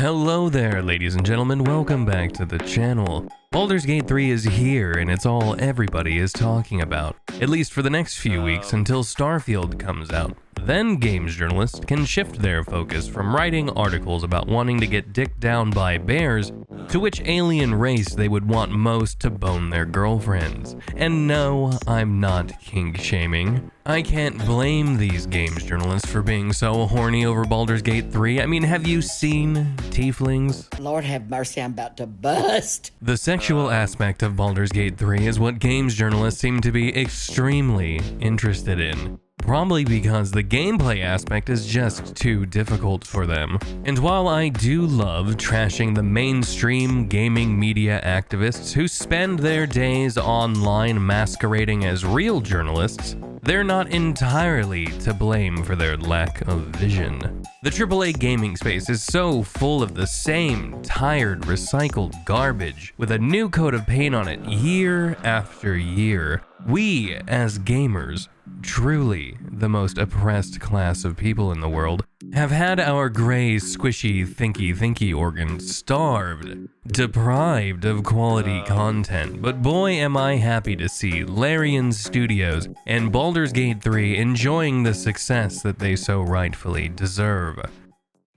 Hello there, ladies and gentlemen, welcome back to the channel. Baldurs Gate 3 is here and it's all everybody is talking about, at least for the next few weeks until Starfield comes out. Then games journalists can shift their focus from writing articles about wanting to get dicked down by bears to which alien race they would want most to bone their girlfriends. And no, I'm not kink shaming. I can't blame these games journalists for being so horny over Baldurs Gate 3. I mean, have you seen tieflings? Lord have mercy, I'm about to bust. The sexual aspect of Baldurs Gate 3 is what games journalists seem to be extremely interested in. Probably because the gameplay aspect is just too difficult for them. And while I do love trashing the mainstream gaming media activists who spend their days online masquerading as real journalists, they're not entirely to blame for their lack of vision. The AAA gaming space is so full of the same tired, recycled garbage with a new coat of paint on it year after year. We, as gamers, truly the most oppressed class of people in the world, have had our gray, squishy, thinky organs starved, deprived of quality content, but boy am I happy to see Larian Studios and Baldurs Gate 3 enjoying the success that they so rightfully deserve.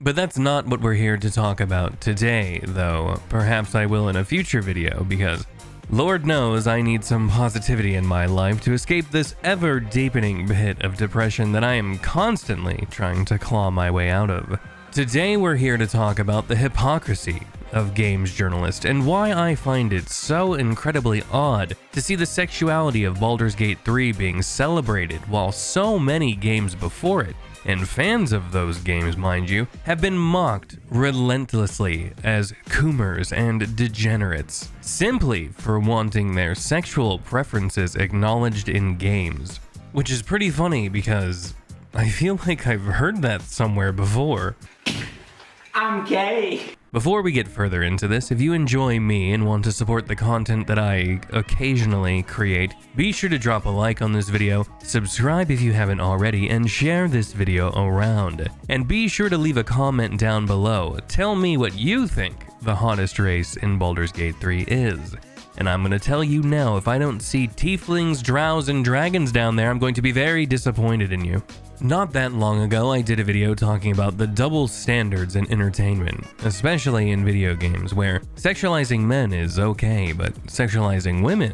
But that's not what we're here to talk about today, though perhaps I will in a future video, because Lord knows I need some positivity in my life to escape this ever-deepening pit of depression that I am constantly trying to claw my way out of. Today we're here to talk about the hypocrisy of games journalists and why I find it so incredibly odd to see the sexuality of Baldurs Gate 3 being celebrated while so many games before it, and fans of those games, mind you, have been mocked relentlessly as coomers and degenerates, simply for wanting their sexual preferences acknowledged in games. Which is pretty funny because I feel like I've heard that somewhere before. I'm gay. Before we get further into this, if you enjoy me and want to support the content that I occasionally create, be sure to drop a like on this video, subscribe if you haven't already, and share this video around. And be sure to leave a comment down below. Tell me what you think the hottest race in Baldurs Gate 3 is. And I'm gonna tell you now, if I don't see tieflings, drows, and dragons down there, I'm going to be very disappointed in you. Not that long ago, I did a video talking about the double standards in entertainment, especially in video games, where sexualizing men is okay, but sexualizing women,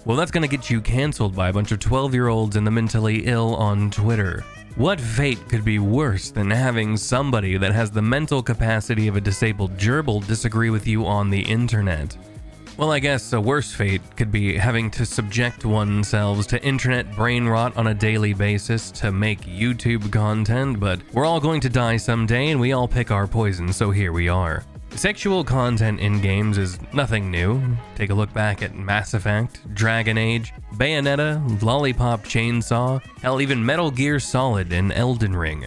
well, that's gonna get you canceled by a bunch of 12-year-olds and the mentally ill on Twitter. What fate could be worse than having somebody that has the mental capacity of a disabled gerbil disagree with you on the internet? Well, I guess a worse fate could be having to subject oneself to internet brain rot on a daily basis to make YouTube content, but we're all going to die someday and we all pick our poison, so here we are. Sexual content in games is nothing new. Take a look back at Mass Effect, Dragon Age, Bayonetta, Lollipop Chainsaw, hell, even Metal Gear Solid and Elden Ring.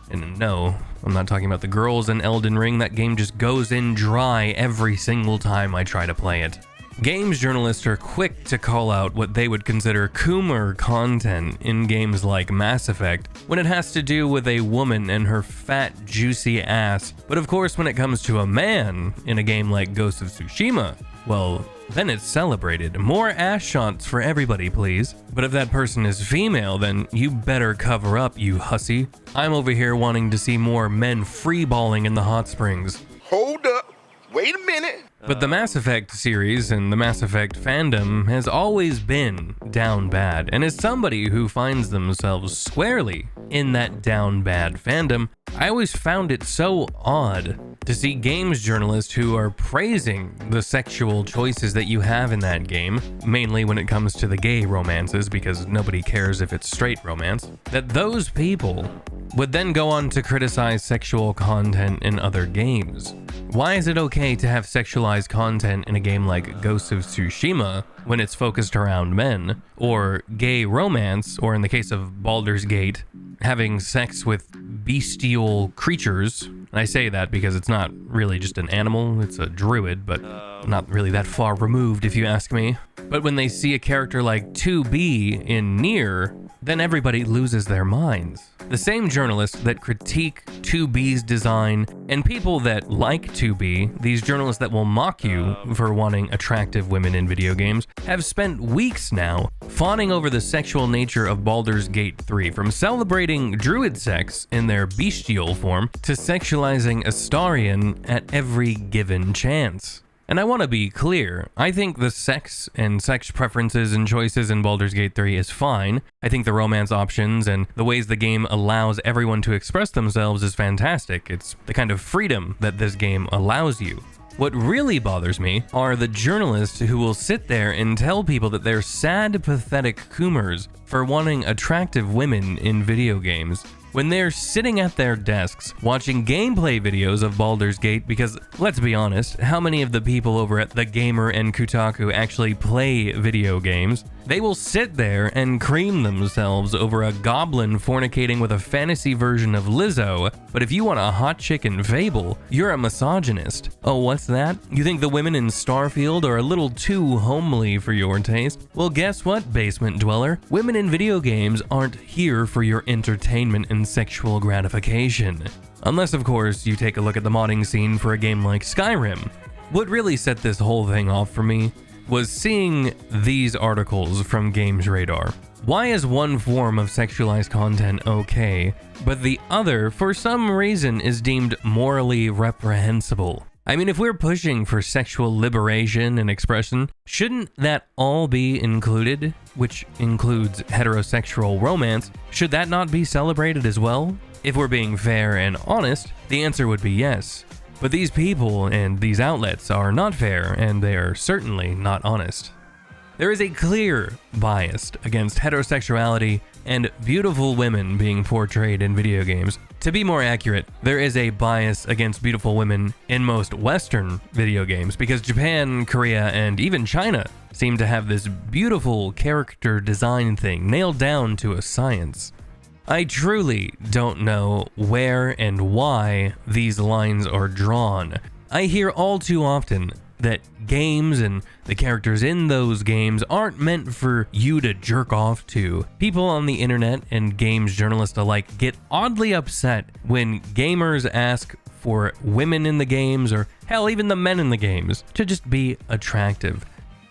And no, I'm not talking about the girls in Elden Ring. That game just goes in dry every single time I try to play it. Games journalists are quick to call out what they would consider coomer content in games like Mass Effect when it has to do with a woman and her fat, juicy ass. But of course, when it comes to a man in a game like Ghost of Tsushima, well, then it's celebrated. More ass shots for everybody, please. But if that person is female, then you better cover up, you hussy. I'm over here wanting to see more men freeballing in the hot springs. Hold up, wait a minute. But the Mass Effect series and the Mass Effect fandom has always been down bad, and as somebody who finds themselves squarely in that down bad fandom, I always found it so odd to see games journalists who are praising the sexual choices that you have in that game, mainly when it comes to the gay romances, because nobody cares if it's straight romance, that those people would then go on to criticize sexual content in other games. Why is it okay to have sexualized content in a game like Ghost of Tsushima when it's focused around men, or gay romance, or in the case of Baldur's Gate, having sex with bestial creatures? And I say that because it's not really just an animal, it's a druid, but not really that far removed if you ask me. But when they see a character like 2B in Nier, then everybody loses their minds. The same journalists that critique 2B's design and people that like 2B, these journalists that will mock you for wanting attractive women in video games, have spent weeks now fawning over the sexual nature of Baldur's Gate 3, from celebrating druid sex in their bestial form to sexualizing Astarion at every given chance. And I want to be clear, I think the sex and sex preferences and choices in Baldur's Gate 3 is fine. I think the romance options and the ways the game allows everyone to express themselves is fantastic. It's the kind of freedom that this game allows you. What really bothers me are the journalists who will sit there and tell people that they're sad, pathetic coomers for wanting attractive women in video games, when they're sitting at their desks watching gameplay videos of Baldur's Gate, because let's be honest, how many of the people over at The Gamer and Kotaku actually play video games? They will sit there and cream themselves over a goblin fornicating with a fantasy version of Lizzo, but if you want a hot chick in Fable, you're a misogynist. Oh, what's that? You think the women in Starfield are a little too homely for your taste? Well, guess what, basement dweller? Women in video games aren't here for your entertainment and sexual gratification. Unless, of course, you take a look at the modding scene for a game like Skyrim. What really set this whole thing off for me was seeing these articles from Games Radar. Why is one form of sexualized content okay, but the other, for some reason, is deemed morally reprehensible? I mean, if we're pushing for sexual liberation and expression, shouldn't that all be included? Which includes heterosexual romance. Should that not be celebrated as well? If we're being fair and honest, the answer would be yes. But these people and these outlets are not fair, and they are certainly not honest. There is a clear bias against heterosexuality and beautiful women being portrayed in video games. To be more accurate, there is a bias against beautiful women in most Western video games, because Japan, Korea, and even China seem to have this beautiful character design thing nailed down to a science. I truly don't know where and why these lines are drawn. I hear all too often that games and the characters in those games aren't meant for you to jerk off to. People on the internet and games journalists alike get oddly upset when gamers ask for women in the games, or hell, even the men in the games, to just be attractive.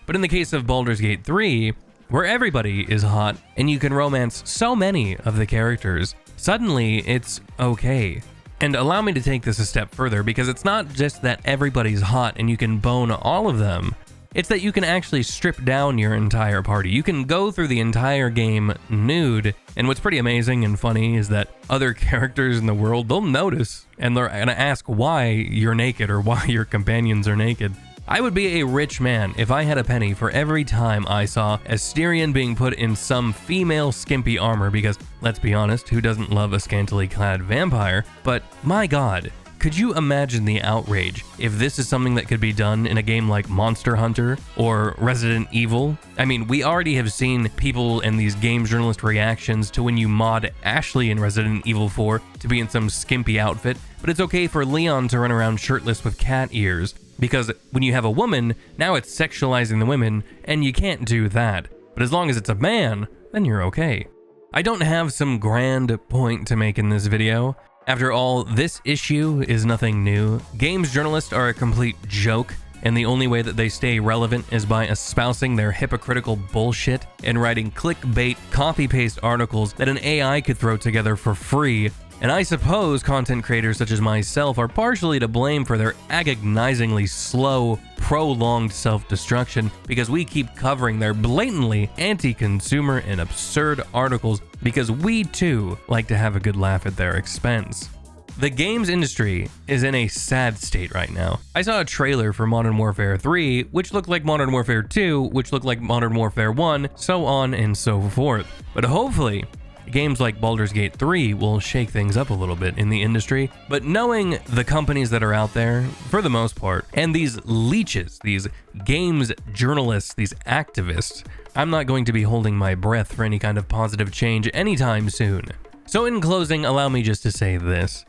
But in the case of Baldur's Gate 3, where everybody is hot and you can romance so many of the characters, suddenly it's okay. And allow me to take this a step further, because it's not just that everybody's hot and you can bone all of them. It's that you can actually strip down your entire party. You can go through the entire game nude, and what's pretty amazing and funny is that other characters in the world, they'll notice and they're gonna ask why you're naked or why your companions are naked. I would be a rich man if I had a penny for every time I saw Astarion being put in some female skimpy armor, because, let's be honest, who doesn't love a scantily clad vampire? But my god, could you imagine the outrage if this is something that could be done in a game like Monster Hunter or Resident Evil? I mean, we already have seen people and these game journalist reactions to when you mod Ashley in Resident Evil 4 to be in some skimpy outfit, but it's okay for Leon to run around shirtless with cat ears. Because when you have a woman, now it's sexualizing the women, and you can't do that. But as long as it's a man, then you're okay. I don't have some grand point to make in this video. After all, this issue is nothing new. Games journalists are a complete joke, and the only way that they stay relevant is by espousing their hypocritical bullshit and writing clickbait, copy-paste articles that an AI could throw together for free. And I suppose content creators such as myself are partially to blame for their agonizingly slow, prolonged self-destruction, because we keep covering their blatantly anti-consumer and absurd articles because we too like to have a good laugh at their expense. The games industry is in a sad state right now. I saw a trailer for Modern Warfare 3, which looked like Modern Warfare 2, which looked like Modern Warfare 1, so on and so forth. But hopefully, games like Baldur's Gate 3 will shake things up a little bit in the industry, but knowing the companies that are out there, for the most part, and these leeches, these games journalists, these activists, I'm not going to be holding my breath for any kind of positive change anytime soon. So in closing, allow me just to say this.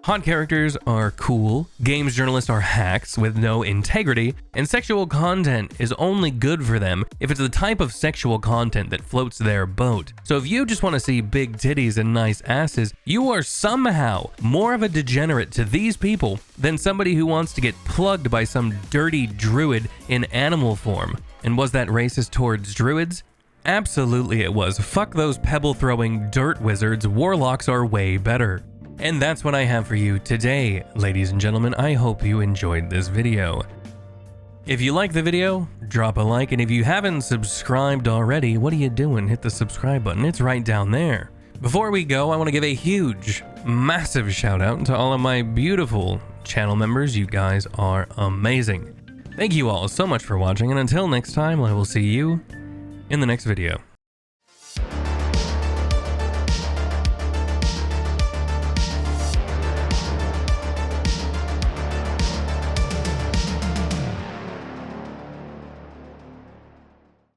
Hot characters are cool, games journalists are hacks with no integrity, and sexual content is only good for them if it's the type of sexual content that floats their boat. So if you just want to see big titties and nice asses, you are somehow more of a degenerate to these people than somebody who wants to get plugged by some dirty druid in animal form. And was that racist towards druids? Absolutely it was. Fuck those pebble-throwing dirt wizards, warlocks are way better. And that's what I have for you today, ladies and gentlemen. I hope you enjoyed this video. If you like the video, drop a like, and if you haven't subscribed already, what are you doing? Hit the subscribe button, it's right down there. Before we go, I want to give a huge, massive shout out to all of my beautiful channel members. You guys are amazing. Thank you all so much for watching, and until next time, I will see you in the next video.